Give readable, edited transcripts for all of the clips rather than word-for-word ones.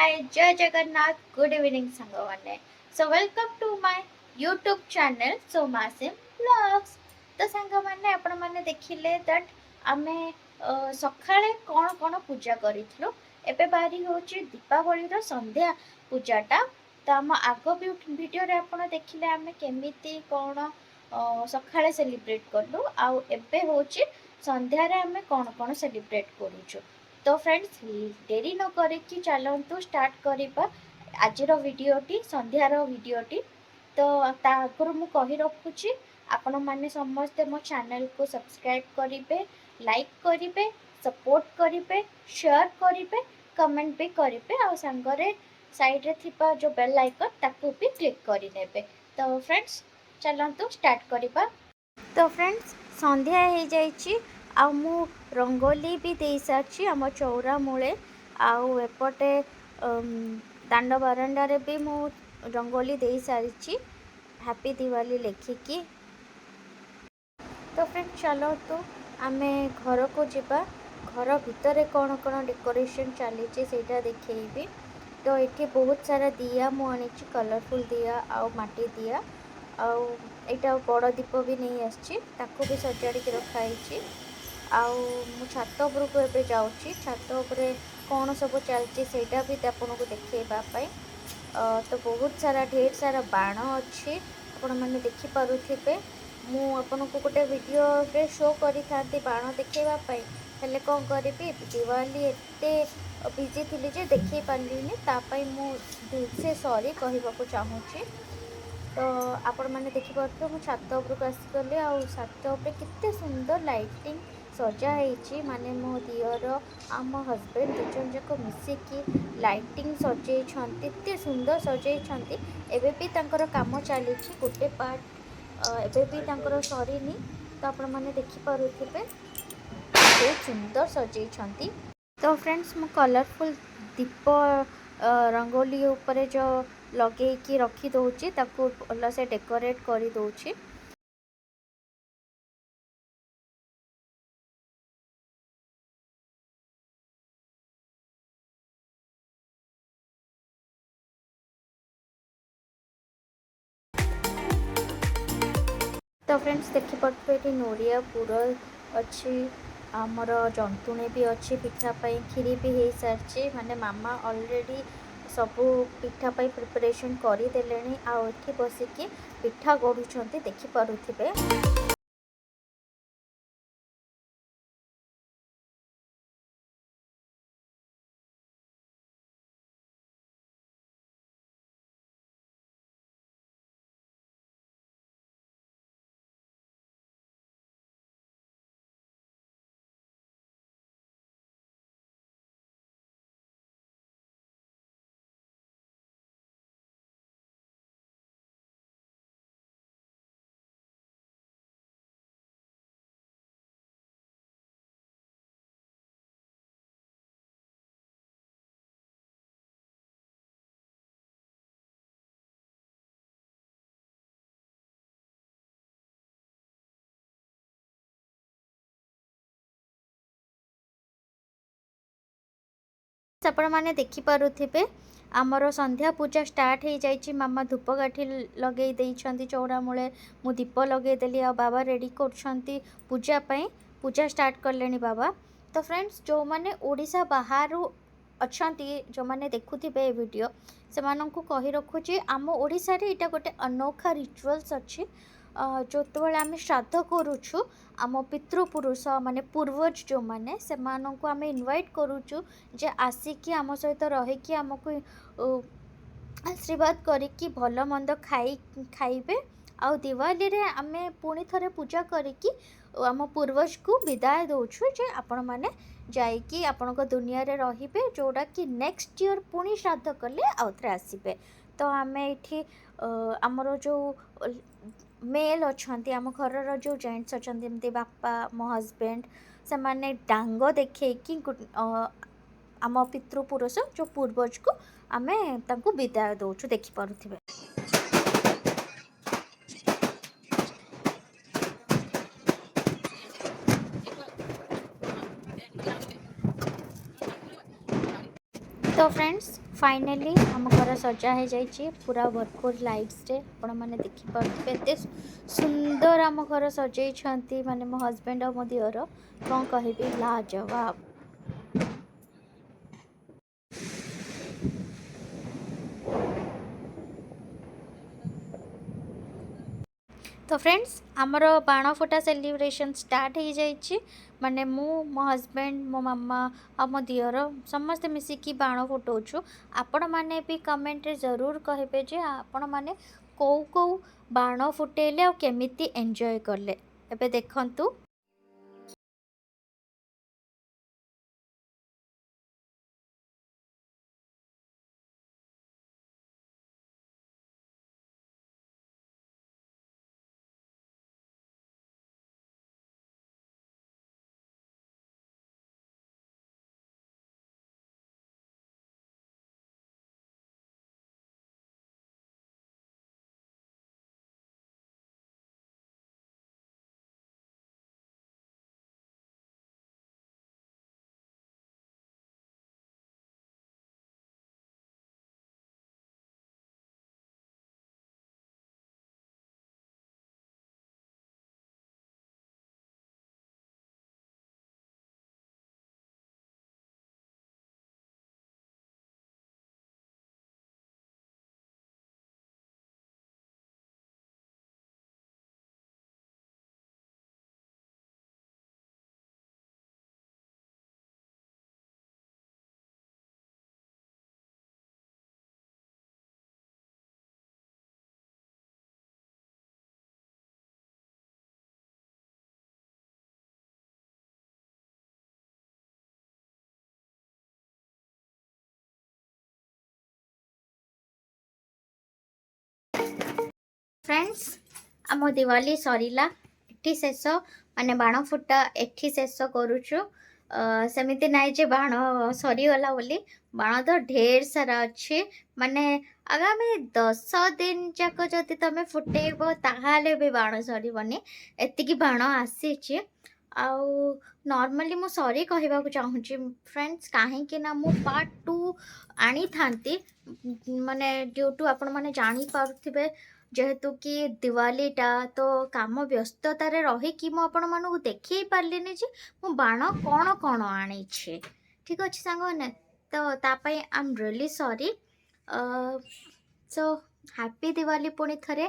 हाय जय Jagannath good evening सांग मैंने so welcome to my YouTube channel सोमासिम ब्लॉग्स। तो सांग मैंने आपण मैंने देखिले दैट आमे सकाळे कौन कौन पूजा करिथलो एबे बारी होची दीपावली रो संध्या पूजाटा। तो आम आग वीडियो रे आपण देखिले आमे केमिति कौन सकाळे सेलिब्रेट करलु आउ एबे होची संध्या रे आमे कौन कौन सेलिब्रेट करूछु। तो फ्रेंड्स डेरी न करिकी चलतु स्टार्ट करवा आज भिडटी संध्यार भिडटी। तो आगुरी मु कही रखुची आपण मैंने समस्ते मो चैनल को सब्सक्राइब करेंगे, लाइक करेंगे, सपोर्ट करेंगे, शेयर करेंगे, कमेंट भी करेंगे और सांगरे साइड रे थिपा जो बेल आइकन ताकू भी क्लिक करने। तो फ्रेंड्स चलतु स्टार्ट करवा। तो फ्रेंड्स संध्या हो जाइए आ मु रंगोली भी दे सारी आम चौरा मूले आउ एपटे दांड बारंडारे भी मु रंगोली दे सारी हैप्पी दिवाली लिखिकी। तो फ्रेंड्स चलो तो आम घर को जीवा घर भितर कौन कौन डेकोरेशन चली देखी। तो ये बहुत सारा दिया मुझे कलरफुल दिया आउ माटी दिया आउ एटा बड़ दीप भी नहीं आसी भी सजाड़ी रखाई। आउ मु छात उपरको एबे जाउची छात उपरे कौन सब चलची सेटा भी आपन को देखैबाई। तो बहुत सारा ढेर सारा बाण अच्छी आपण मैंने देखि पारुथिबे। मु आपन को गोटे वीडियो रे शो करी थांती बाण देखैबाई हेले कौन करी दिवाली एते बिजी थी जे देखै पारलिनी तापाई मु दिल से सॉरी कहबाको चाहूची। तो आपण मैंने देखिपे मु छात उपरको आसीगली आ छात उपरे केते सुंदर लाइटिंग सजाई माने मो दियर आम हजबैंड दुजन जाक मिसिकी लाइटिंग सजाई एते सुंदर सजाई। एबे भी तांकर काम चली गोटे पार्ट एबे भी तांकर सरीनी। तो आपण मैंने देखिपे बहुत सुंदर सजाई। तो फ्रेंड्स मु कलरफुल दीप रंगोली ऊपर जो लगे कि रखी दौची ताकू भल से डेकोरेट कर दौची। तो फ्रेंड्स देखिपे ये नोरिया पुर अच्छी आमर जंतुणी भी अच्छी पिठापाई खीरी भी हो सारी माने मामा ऑलरेडी सबू पिठापाई प्रिपरेशन करदे आउ एठी बसिकी पिठा गढ़ुंट देखिपे। आपण मैंने देखिपे आमर संध्या पूजा स्टार्ट हो जाइए। मामा धूपकाठी लगे चौरा मूले मु दीप लगेदेली आ बाबा रेडी कर पूजा स्टार्ट कले बाबा। तो फ्रेंड्स जो मैंने ओडिशा बाहर अच्छा जो मैंने देखुवे वीडियो से कही रखुची आम ओडिशा रे इटा गोटे अनोखा रिचुअल्स अच्छी जो आम श्राद्ध करुचु आम पितृपुरुष माने पूर्वज जो माने से आम इनवाइट करुचु जे आसिकी आम सहित रहीकि आमको आशीर्वाद करिकी भल मंद खाइबे आउ दिवाली रे आमे पुणी थरे पूजा करिकी आम पूर्वज को विदाय दौछु जे आपण माने जाइकी आपण को दुनिया रे रहिबे जोड़ा कि नेक्स्ट ईयर पुणी श्राद्ध कले आउ थरे आसीबे। तो आमे इठी आमर जो मेल अच्छा आम घर जो जेंट्स अच्छा जमती बापा मो हजबैंड से माने डांग देखे कि आम पितृपुरुष जो पूर्वज को आमे तांको विदाय दौचु देखिपे। तो फ्रेंड्स फाइनली आम घर सजा हो जाइए पूरा भरपूर लाइट्स रे आपण मैंने देखिपे एत सुंदर आम घर सजाई माने मो हजबैंड और मो दियर कौन कहबी लाजवाब। तो फ्रेंड्स आमर बाण फुटा सेलिब्रेशन स्टार्ट हो जाइए माने मु मो हजबैंड मो मामा आ मो दियर समस्ते मिसिकी बाण फुटाऊँ। आपण मैंने भी कमेंट रे जरूर कहे जे आपण मैंने कौ कौ बाण फुटेले और केमिति एंजॉय करले एबे देखंतु। फ्रेंड्स आम दिवाली सरीला एठी शेष माने बाण फुटा एठी शेष करुचु। सेमिति नाइ जे बाण सरीगला बोली बाण तो ढेर सारा अच्छे माने आगामी 10 दिन जाक जदि तमें फुटेब ताहाले भी बाण सरीबनी एतिकी बाण आसी। आउ नॉर्मली मु सॉरी कहबाक चाहूँगी फ्रेंड्स कहीं ना मु पार्ट 2 आनी थांती माने ड्यू टू आपण माने जानी पारुथिबे जेहेतु कि दिवालीटा तो काम व्यस्ततार रहीकि मुझे देखी पार्लिनी जे मु बाण कौन कौन आनी ठीक अच्छे सांग तो तापाई I am really sorry. So happy Diwali पुणी थरे।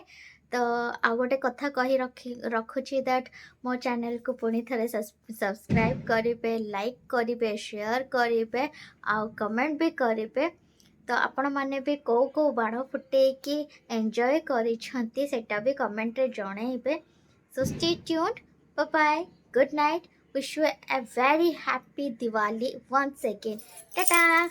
तो आ गोटे कथा कही रखुची दैट मो चैनल को पुणी थरे सब्सक्राइब करेंगे, लाइक करेंगे, शेयर करेंगे, आ कमेंट भी करेंगे। तो आपण मैंने भी कौ कौ बाण फुटेकी एंजॉय करिछंती सेटा भी कमेंट रे जणैबे। So stay tuned, bye bye, good night, wish you a very happy Diwali once again, Tata.